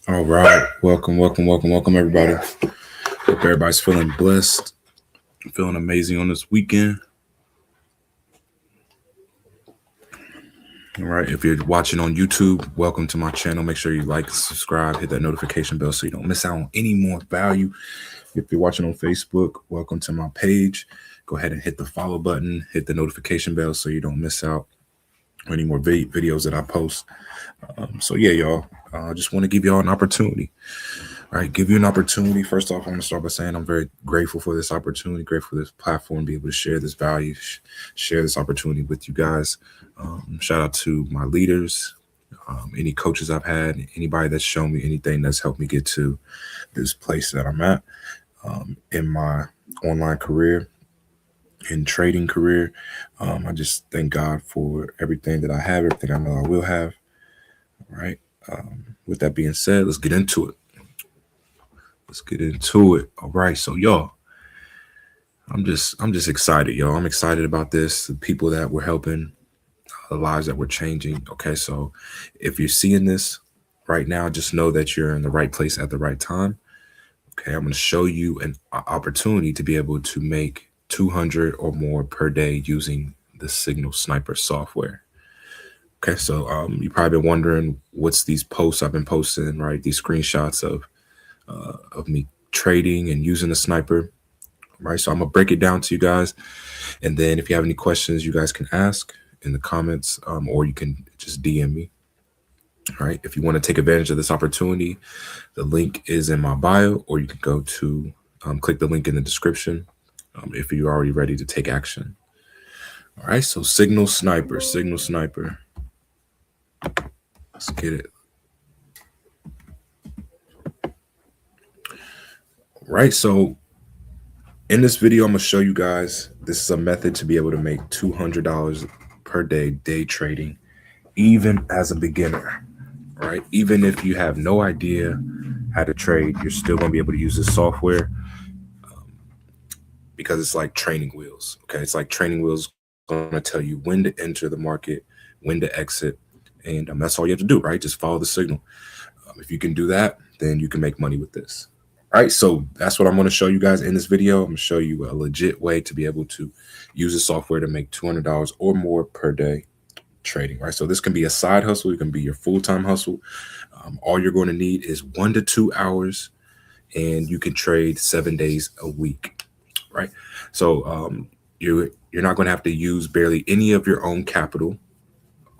All right, welcome, everybody. Hope everybody's feeling blessed, feeling amazing on this weekend. All right, if you're watching on YouTube, welcome to my channel. Make sure you like, subscribe, hit that notification bell so you don't miss out on any more value. If you're watching on Facebook, welcome to my page. Go ahead and hit the follow button, hit the notification bell so you don't miss out on any more videos that I post. So yeah, y'all, I just want to give y'all an opportunity. All right, give you an opportunity. First off, I'm going to start by saying I'm very grateful for this opportunity, grateful for this platform, be able to share this value, share this opportunity with you guys. Shout out to my leaders, any coaches I've had, anybody that's shown me anything that's helped me get to this place that I'm at in my online career, in trading career. I just thank God for everything that I have, everything I know I will have. All right. With that being said, let's get into it. Let's get into it. All right. So y'all, I'm just excited, y'all. I'm excited about this. The people that we're helping, the lives that we're changing. Okay. So if you're seeing this right now, just know that you're in the right place at the right time. Okay. I'm going to show you an opportunity to be able to make 200 or more per day using the Signal Sniper software. Okay, so you probably been wondering what's these posts I've been posting, right? These screenshots of me trading and using the sniper, right? So I'm gonna break it down to you guys, and then if you have any questions, you guys can ask in the comments, or you can just DM me. All right. If you want to take advantage of this opportunity, the link is in my bio, or you can go to click the link in the description if you're already ready to take action. All right. So Signal Sniper, Signal Sniper. Let's get it. Right. So in this video, I'm going to show you guys, this is a method to be able to make $200 per day trading, even as a beginner, right? Even if you have no idea how to trade, you're still going to be able to use this software because it's like training wheels. Okay. It's like training wheels going to tell you when to enter the market, when to exit. And that's all you have to do, right? Just follow the signal. If you can do that, then you can make money with this. All right, so that's what I'm going to show you guys in this video. I'm going to show you a legit way to be able to use the software to make $200 or more per day trading, right? So this can be a side hustle. It can be your full-time hustle. All you're going to need is 1 to 2 hours, and you can trade 7 days a week, right? So you're not going to have to use barely any of your own capital.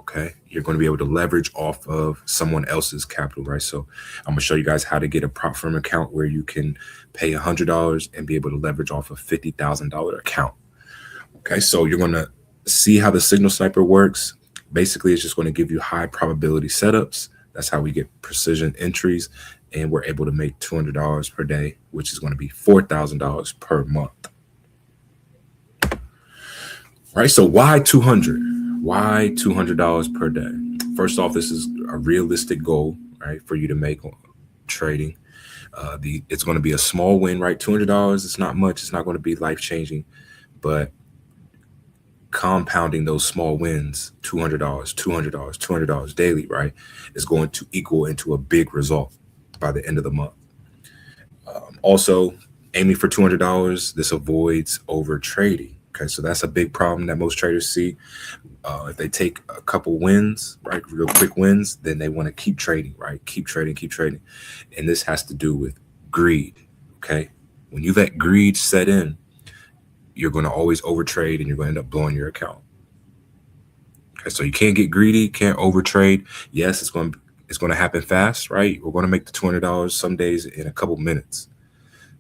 Okay, you're going to be able to leverage off of someone else's capital, right? So I'm going to show you guys how to get a prop firm account where you can pay $100 and be able to leverage off a $50,000 account. Okay, so you're going to see how the Signal Sniper works. Basically, it's just going to give you high probability setups. That's how we get precision entries, and we're able to make $200 per day, which is going to be $4,000 per month. Right, so why 200? Why $200 per day? First off, this is a realistic goal, right, for you to make on trading. It's going to be a small win, right? $200. It's not much. It's not going to be life changing, but compounding those small wins, $200, $200, $200 daily, right, is going to equal into a big result by the end of the month. Also, aiming for $200, this avoids over trading. Okay, so that's a big problem that most traders see. If they take a couple wins, right, real quick wins, then they want to keep trading, right? Keep trading, keep trading. And this has to do with greed, okay? When you let greed set in, you're going to always overtrade and you're going to end up blowing your account. Okay, so you can't get greedy, can't overtrade. Yes, it's going to happen fast, right? We're going to make the $200 some days in a couple minutes.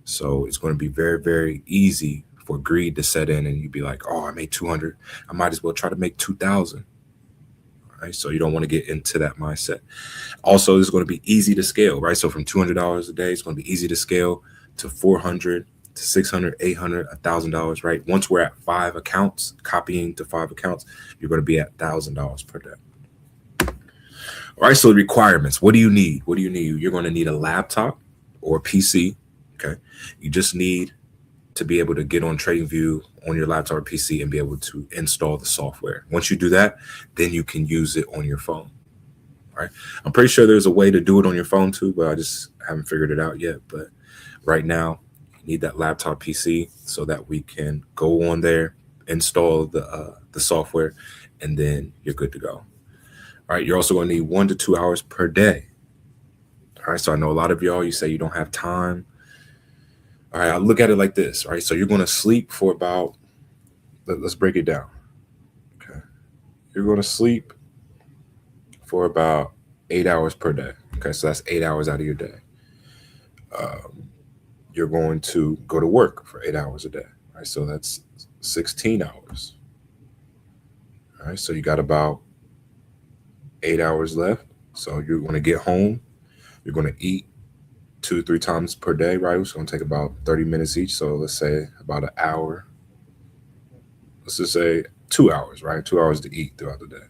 So it's going to be very, very easy for greed to set in, and you'd be like, oh, I made 200. I might as well try to make 2,000. Right? So you don't want to get into that mindset. Also, it's going to be easy to scale, right? So from $200 a day, it's going to be easy to scale to 400 to 600, 800, $1,000, right? Once we're at 5 accounts, copying to 5 accounts, you're going to be at $1,000 per day. All right, so the requirements. What do you need? What do you need? You're going to need a laptop or a PC. Okay, you just need to be able to get on TradingView on your laptop or PC and be able to install the software. Once you do that, then you can use it on your phone. right? I'm pretty sure there's a way to do it on your phone too, but I just haven't figured it out yet. But right now, you need that laptop PC so that we can go on there, install the software, and then you're good to go. All right, you're also going to need 1 to 2 hours per day. All right, so I know a lot of y'all, you say you don't have time. All right, I look at it like this, right? So you're going to sleep for about, let's break it down. Okay, you're going to sleep for about 8 hours per day. Okay, so that's 8 hours out of your day. You're going to go to work for 8 hours a day. Right, so that's 16 hours. All right, so you got about 8 hours left. So you're going to get home. You're going to eat 2 to 3 times per day, right? It's going to take about 30 minutes each. So let's say about an hour. Let's just say 2 hours, right? 2 hours to eat throughout the day.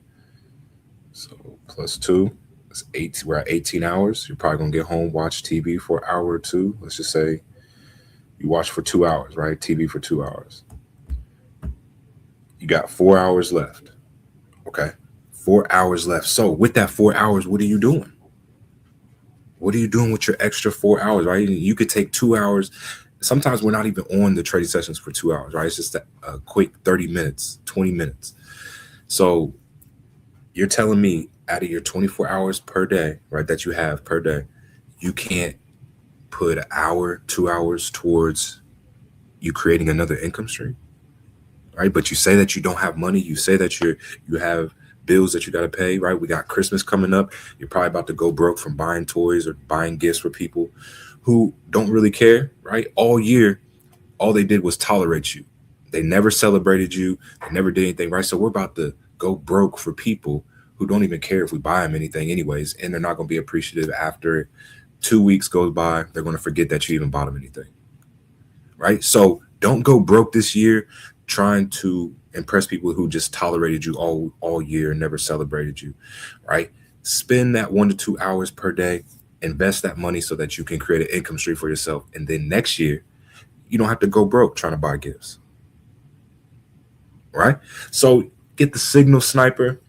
So plus two, that's 8. We're at 18 hours. You're probably going to get home, watch TV for an hour or two. Let's just say you watch for 2 hours, right? TV for 2 hours. You got 4 hours left. Okay. 4 hours left. So with that 4 hours, what are you doing? What are you doing with your extra 4 hours, right? You could take 2 hours. Sometimes we're not even on the trading sessions for 2 hours, right? It's just a quick 30 minutes, 20 minutes. So you're telling me out of your 24 hours per day, right, that you have per day, you can't put an hour, 2 hours towards you creating another income stream, right? But you say that you don't have money. You say that you have bills that you got to pay, right? We got Christmas coming up. You're probably about to go broke from buying toys or buying gifts for people who don't really care, right? All year, all they did was tolerate you. They never celebrated you. They never did anything, right? So we're about to go broke for people who don't even care if we buy them anything anyways, and they're not going to be appreciative after 2 weeks goes by. They're going to forget that you even bought them anything, right? So don't go broke this year trying to impress people who just tolerated you all year and never celebrated you, right? Spend that 1 to 2 hours per day, invest that money so that you can create an income stream for yourself. And then next year, you don't have to go broke trying to buy gifts, right? So get the Signal Sniper.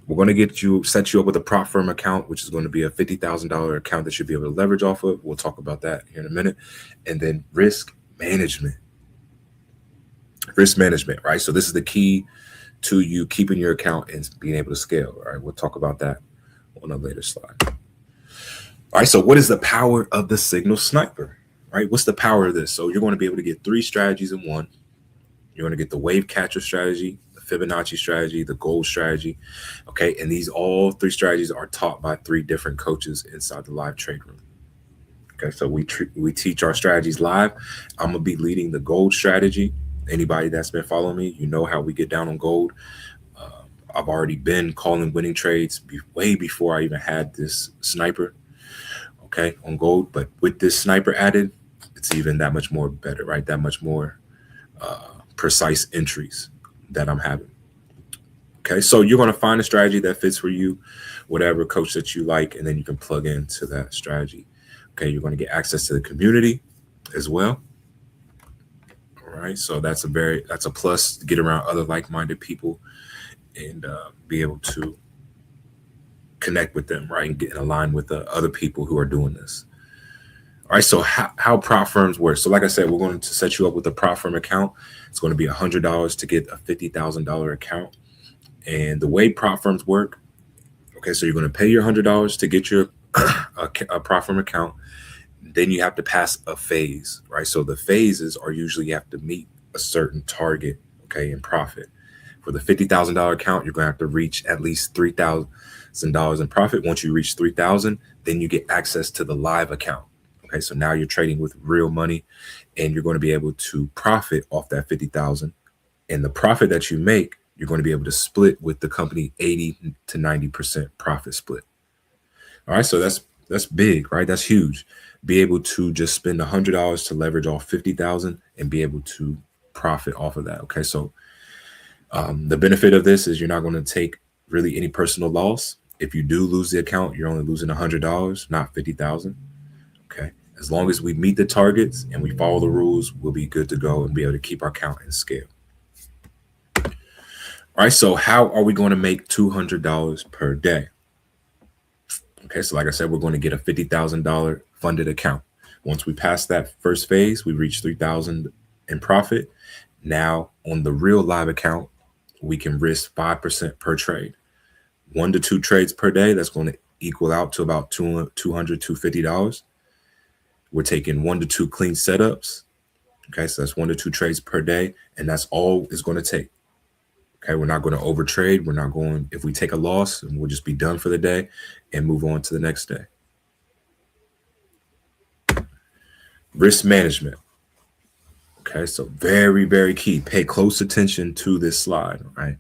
We're going to set you up with a prop firm account, which is going to be a $50,000 account that you'll be able to leverage off of. We'll talk about that here in a minute. And then risk management. Risk management, right? So this is the key to you keeping your account and being able to scale, all right? We'll talk about that on a later slide. All right, so what is the power of the Signal Sniper, right? What's the power of this? So you're going to be able to get 3 strategies in one. You're going to get the wave catcher strategy, the Fibonacci strategy, the gold strategy, okay? And all 3 strategies are taught by 3 different coaches inside the live trade room. Okay, so we teach our strategies live. I'm going to be leading the gold strategy. Anybody that's been following me, you know how we get down on gold. I've already been calling winning trades way before I even had this sniper, okay, on gold. But with this sniper added, it's even that much more better, right? That much more precise entries that I'm having. Okay, so you're going to find a strategy that fits for you, whatever coach that you like, and then you can plug into that strategy. Okay, you're going to get access to the community as well. All right, so that's a plus to get around other like-minded people and be able to connect with them, right, and get in line with the other people who are doing this. All right, so how prop firms work. So like I said, we're going to set you up with a prop firm account. It's going to be $100 to get a $50,000 account. And the way prop firms work, okay, so you're going to pay your $100 to get your a prop firm account. Then you have to pass a phase, right? So the phases are usually you have to meet a certain target, okay, in profit. For the $50,000 account, you're going to have to reach at least $3,000 in profit. Once you reach 3,000, then you get access to the live account. Okay, so now you're trading with real money, and you're going to be able to profit off that 50,000. And the profit that you make, you're going to be able to split with the company 80 to 90% profit split. All right, so that's big, right? That's huge. Be able to just spend $100 to leverage off 50,000 and be able to profit off of that. Okay, so the benefit of this is you're not going to take really any personal loss. If you do lose the account, you're only losing $100, not 50,000. Okay, as long as we meet the targets and we follow the rules, we'll be good to go and be able to keep our account and scale. All right, so how are we going to make $200 per day? Okay, so like I said, we're going to get a $50,000 funded account. Once we pass that first phase, we reach 3,000 in profit. Now on the real live account, we can risk 5% per trade. 1 to 2 trades per day, that's going to equal out to about $200, $250. We're taking 1 to 2 clean setups. Okay, so that's 1 to 2 trades per day, and that's all it's going to take. Okay, we're not going to overtrade. We're not going, if we take a loss, and we'll just be done for the day and move on to the next day. Risk management. Okay, so very, very key. Pay close attention to this slide, right?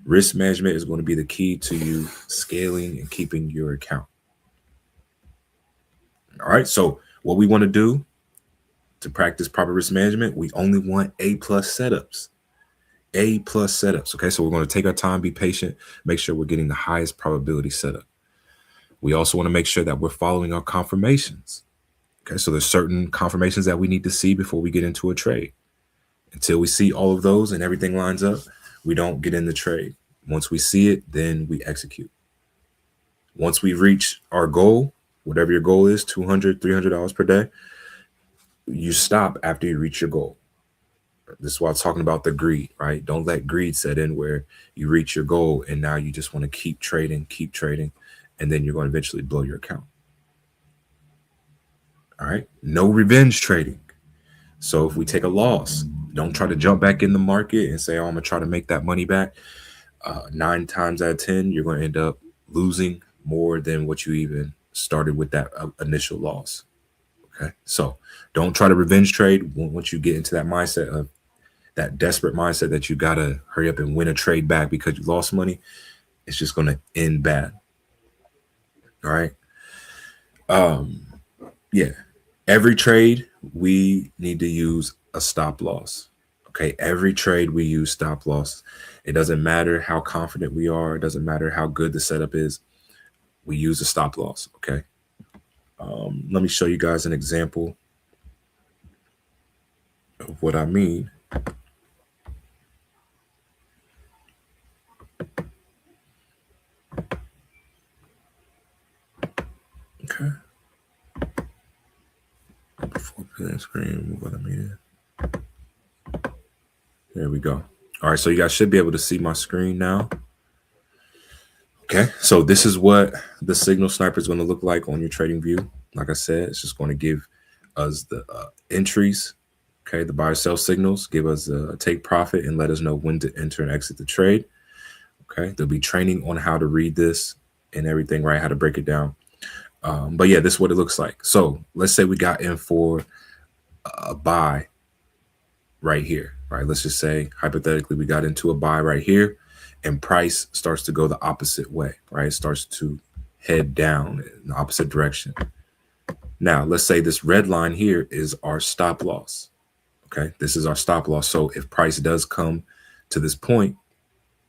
Risk management is going to be the key to you scaling and keeping your account. All right, so what we want to do to practice proper risk management, we only want A+ setups. A+ setups. Okay, so we're going to take our time, be patient, make sure we're getting the highest probability setup. We also want to make sure that we're following our confirmations. Okay, so there's certain confirmations that we need to see before we get into a trade. Until we see all of those and everything lines up, we don't get in the trade. Once we see it, then we execute. Once we reach our goal, whatever your goal is, $200, $300 per day, you stop after you reach your goal. This is why I'm talking about the greed, right? Don't let greed set in where you reach your goal and now you just want to keep trading, and then you're going to eventually blow your account. All right. No revenge trading. So if we take a loss, don't try to jump back in the market and say, oh, I'm going to try to make that money back. 9 times out of 10, you're going to end up losing more than what you even started with that initial loss. Okay. So don't try to revenge trade. Once you get into that mindset of that desperate mindset that you got to hurry up and win a trade back because you lost money, it's just going to end bad. All right. Yeah. Every trade, we need to use a stop loss. Okay. Every trade we use stop loss. It doesn't matter how confident we are. It doesn't matter how good the setup is. We use a stop loss. Okay. Let me show you guys an example of what I mean. Okay. Before putting screen, what I mean. There we go. All right, so you guys should be able to see my screen now. Okay, so this is what the signal sniper is going to look like on your trading view. Like I said, it's just going to give us the entries. Okay, the buy sell signals, give us a take profit and let us know when to enter and exit the trade. Okay, there'll be training on how to read this and everything, right? How to break it down. But yeah, this is what it looks like. So let's say we got in for a buy right here, right? Let's just say hypothetically we got into a buy right here and price starts to go the opposite way, right? It starts to head down in the opposite direction. Now, let's say this red line here is our stop loss. Okay, this is our stop loss. So if price does come to this point,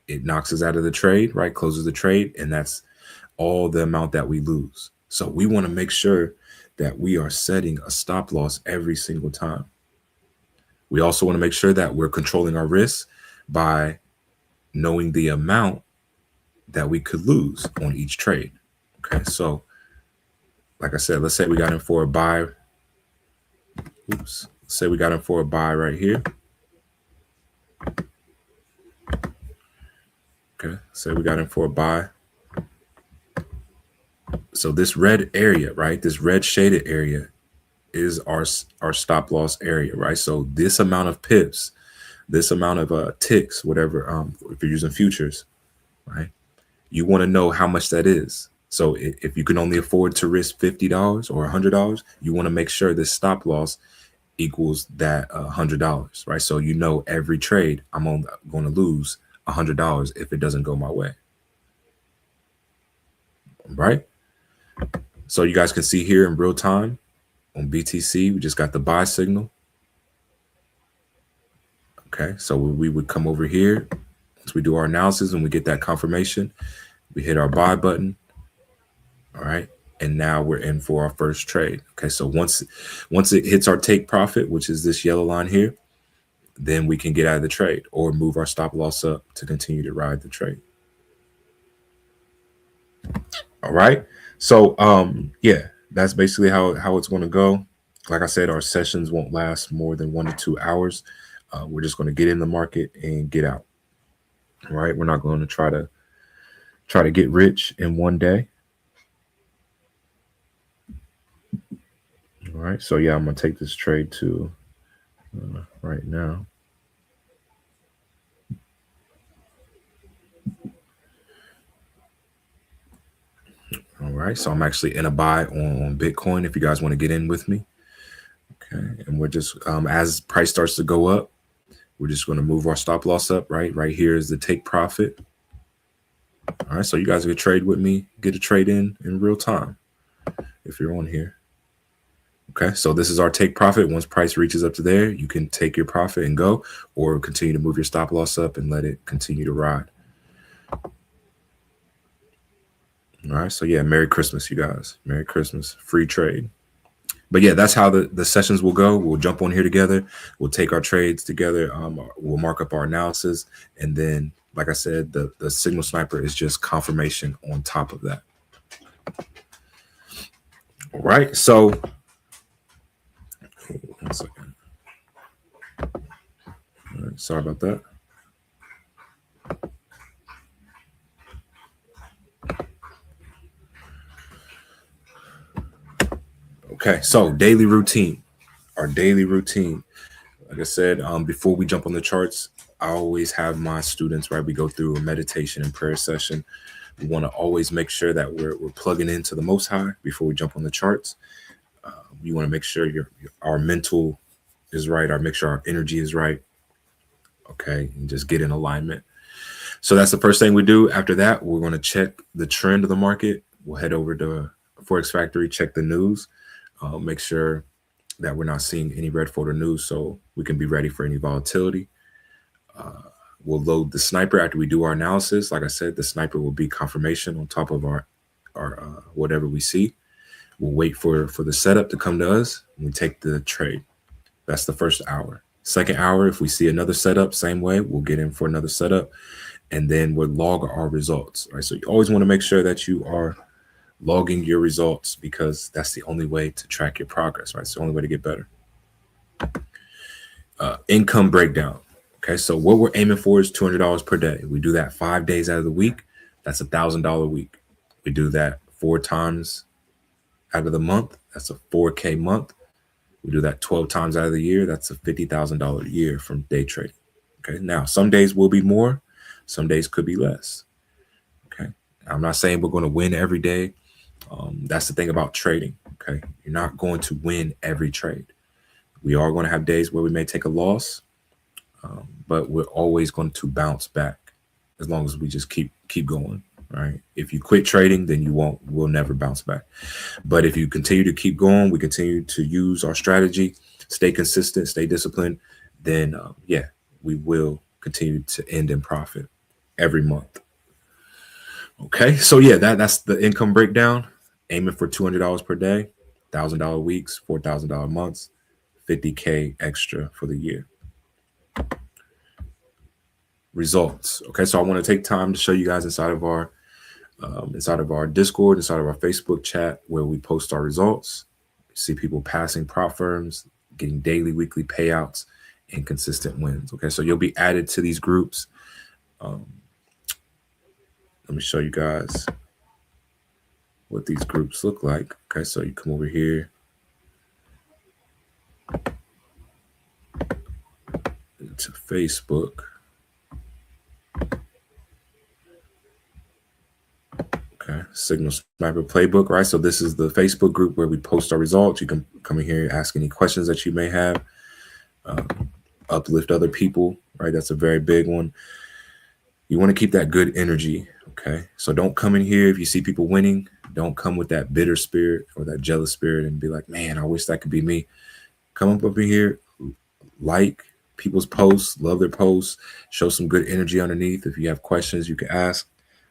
it knocks us out of the trade, right? Closes the trade, and that's all the amount that we lose. So we want to make sure that we are setting a stop loss every single time. We also want to make sure that we're controlling our risks by knowing the amount that we could lose on each trade. Okay, so like I said, let's say we got in for a buy. Oops. Let's say we got in for a buy right here. Okay, say we got in for a buy. So this red area, right? This red shaded area is our stop loss area, right? So this amount of pips, this amount of ticks, whatever, if you're using futures, right? You want to know how much that is. So if you can only afford to risk $50 or $100, you want to make sure this stop loss equals that $100, right? So you know every trade I'm going to lose $100 if it doesn't go my way, right? So you guys can see here in real time on BTC, we just got the buy signal. Okay, so we would come over here once we do our analysis and we get that confirmation, we hit our buy button. All right, and now we're in for our first trade. Okay, so once it hits our take profit, which is this yellow line here, then we can get out of the trade or move our stop loss up to continue to ride the trade. All right, So yeah, that's basically how it's going to go. Like I said, our sessions won't last more than 1 to 2 hours. We're just going to get in the market and get out. Right? We're not going to try to get rich in one day. All right. So yeah, I'm gonna take this trade to right now. All right. So I'm actually in a buy on Bitcoin. If you guys want to get in with me, okay. And we're just as price starts to go up, we're just going to move our stop loss up. Right here is the take profit. All right. So you guys can trade with me, get a trade in real time if you're on here. Okay, so this is our take profit. Once price reaches up to there, you can take your profit and go, or continue to move your stop loss up and let it continue to ride. All right, so yeah, Merry Christmas, you guys. Merry Christmas, free trade. But yeah, that's how the sessions will go. We'll jump on here together. We'll take our trades together. We'll mark up our analysis, and then, like I said, the Signal Sniper is just confirmation on top of that. All right, so 1 second. All right, sorry about that. Okay, so daily routine. Our daily routine. Like I said, before we jump on the charts, I always have my students, right? We go through a meditation and prayer session. We want to always make sure that we're plugging into the Most High before we jump on the charts. You want to make sure our mental is right, make sure our energy is right. Okay, and just get in alignment. So that's the first thing we do. After that, we're going to check the trend of the market. We'll head over to Forex Factory, check the news, make sure that we're not seeing any red folder news, so we can be ready for any volatility. We'll load the sniper after we do our analysis. Like I said, the sniper will be confirmation on top of our whatever we see. We'll wait for the setup to come to us, and we take the trade. That's the first hour. Second hour, if we see another setup, same way, we'll get in for another setup, and then we'll log our results. Right. So you always want to make sure that you are logging your results, because that's the only way to track your progress. Right. It's the only way to get better. Income breakdown. Okay. So what we're aiming for is $200 per day. We do that 5 days out of the week. That's $1,000 a week. We do that 4 times out of the month. That's a 4K month. We do that 12 times out of the year. That's a $50,000 a year from day trading. Okay. Now, some days will be more, some days could be less. Okay. I'm not saying we're going to win every day. That's the thing about trading. Okay. You're not going to win every trade. We are going to have days where we may take a loss, but we're always going to bounce back as long as we just keep going. Right. If you quit trading, then we'll never bounce back. But if you continue to keep going, we continue to use our strategy, stay consistent, stay disciplined, then yeah, we will continue to end in profit every month. Okay. So yeah, that's the income breakdown. Aiming for $200 per day, $1,000 weeks, $4,000 months, 50K extra for the year. Results. Okay. So I want to take time to show you guys inside of our Discord, inside of our Facebook chat, where we post our results. You see people passing prop firms, getting daily, weekly payouts, and consistent wins. Okay, so you'll be added to these groups. Let me show you guys what these groups look like. Okay, so you come over here to Facebook. Okay, Signal Sniper Playbook, right? So this is the Facebook group where we post our results. You can come in here, ask any questions that you may have, uplift other people, right? That's a very big one. You want to keep that good energy, okay? So don't come in here if you see people winning. Don't come with that bitter spirit or that jealous spirit and be like, man, I wish that could be me. Come up in here, like people's posts, love their posts, show some good energy underneath. If you have questions, you can ask.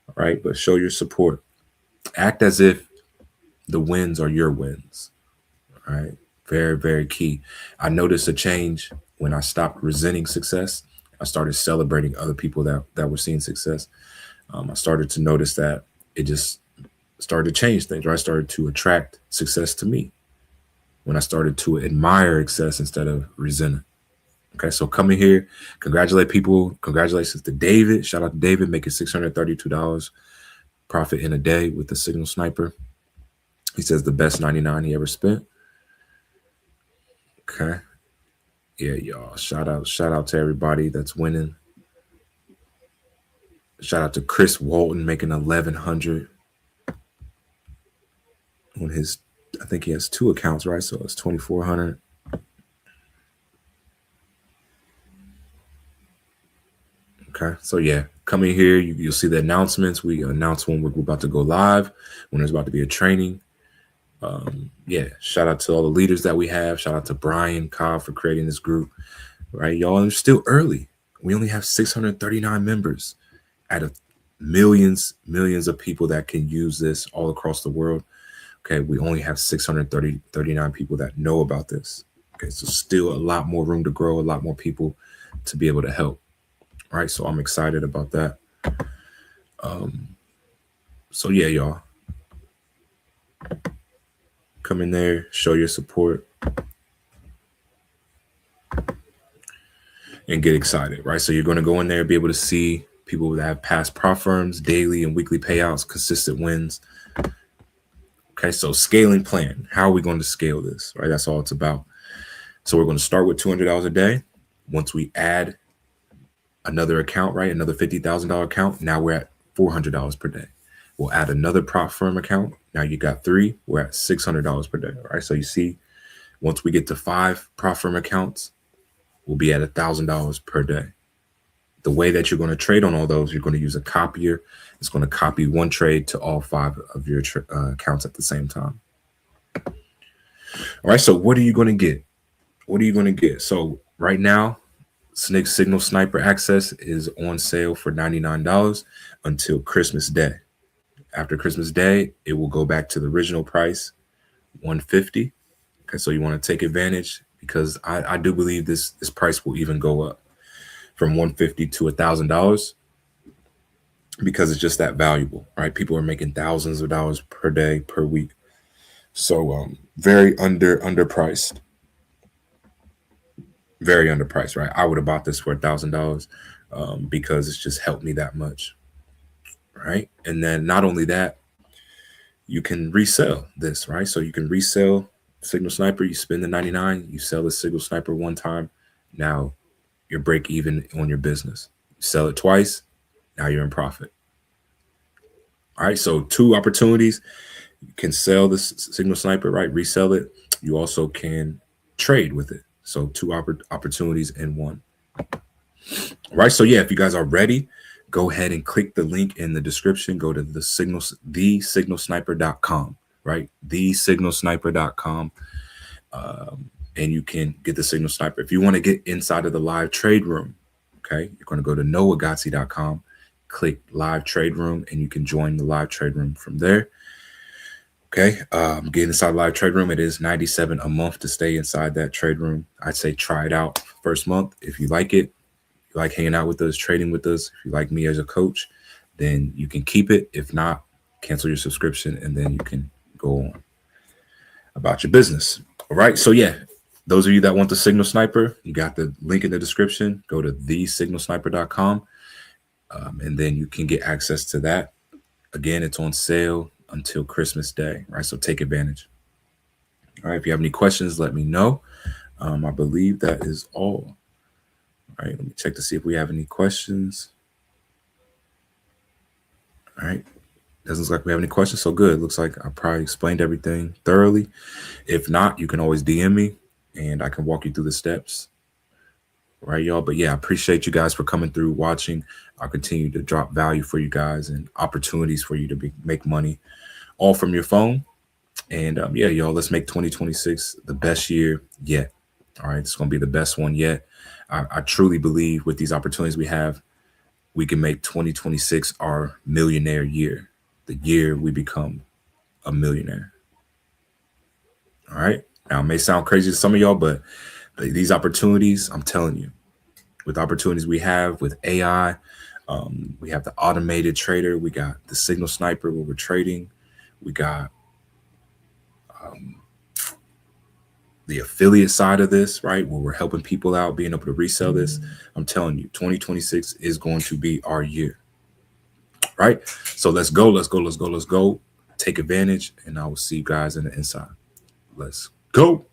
All right, but show your support. Act as if the wins are your wins. All right, very, very key. I noticed a change when I stopped resenting success. I started celebrating other people that were seeing success. I started to notice that it just started to change things, right? I started to attract success to me when I started to admire success instead of resent it. Okay, so coming here, congratulate people. Congratulations to David. Shout out to David, making $632 profit in a day with the Signal Sniper. He says the best 99 he ever spent. Okay. Yeah, y'all. Shout out to everybody that's winning. Shout out to Chris Walton making 1,100 on his, I think he has 2 accounts, right? So it's 2,400. Okay, so yeah, coming here, you'll see the announcements. We announce when we're about to go live, when there's about to be a training. Yeah, shout out to all the leaders that we have. Shout out to Brian Cobb for creating this group, right? Y'all are still early. We only have 639 members out of millions of people that can use this all across the world. Okay, we only have 639 people that know about this. Okay, so still a lot more room to grow, a lot more people to be able to help. All right, so I'm excited about that. So yeah, y'all, come in there, show your support, and get excited, right? So you're going to go in there, be able to see people that have past prop firms, daily and weekly payouts, consistent wins. Okay, so scaling plan. How are we going to scale this, right? That's all it's about. So we're going to start with $200 a day. Once we add another account, right, another $50,000 account, now we're at $400 per day. We'll add another prop firm account. Now you got 3, we're at $600 per day, right? So you see, once we get to 5 prop firm accounts, we'll be at $1,000 per day. The way that you're going to trade on all those, you're going to use a copier. It's going to copy one trade to all 5 of your accounts at the same time. All right, so what are you going to get? What are you going to get? So right now, Signal Sniper Access is on sale for $99 until Christmas Day. After Christmas Day, it will go back to the original price, $150. Okay, so you want to take advantage, because I do believe this price will even go up from $150 to $1,000, because it's just that valuable, right? People are making thousands of dollars per day, per week. So very underpriced. Very underpriced, right? I would have bought this for $1,000 because it's just helped me that much, right? And then not only that, you can resell this, right? So you can resell Signal Sniper. You spend the 99, you sell the Signal Sniper one time. Now you're break even on your business. You sell it twice, now you're in profit. All right, so 2 opportunities. You can sell the Signal Sniper, right? Resell it. You also can trade with it. So 2 opportunities in one. All right, so yeah, if you guys are ready, go ahead and click the link in the description. Go to thesignalsniper.com, right? Thesignalsniper.com. And you can get the Signal Sniper. If you want to get inside of the live trade room, okay, you're going to go to noahgodsey.com, click live trade room, and you can join the live trade room from there. Okay, get inside the live trade room. It is $97 a month to stay inside that trade room. I'd say try it out first month. If you like it, you like hanging out with us, trading with us, if you like me as a coach, then you can keep it. If not, cancel your subscription, and then you can go on about your business. All right, so yeah, those of you that want the Signal Sniper, you got the link in the description. Go to thesignalsniper.com, and then you can get access to that. Again, it's on sale until Christmas Day, right? So take advantage. All right, if you have any questions, let me know. I believe that is all. All right, let me check to see if we have any questions. All right, doesn't look like we have any questions, so good. Looks like I probably explained everything thoroughly. If not, you can always DM me, and I can walk you through the steps. All right, y'all. But yeah, I appreciate you guys for coming through, watching. I'll continue to drop value for you guys and opportunities for you to make money, all from your phone. And yeah, y'all, let's make 2026 the best year yet. All right, it's going to be the best one yet. I truly believe with these opportunities we have, we can make 2026 our millionaire year, the year we become a millionaire. All right. Now, it may sound crazy to some of y'all, but these opportunities, I'm telling you, with opportunities we have with AI, we have the automated trader, we got the Signal Sniper where we're trading, We got the affiliate side of this, right? Where we're helping people out, being able to resell this. I'm telling you, 2026 is going to be our year, right? So let's go, let's go, let's go, let's go. Take advantage, and I will see you guys in the inside. Let's go.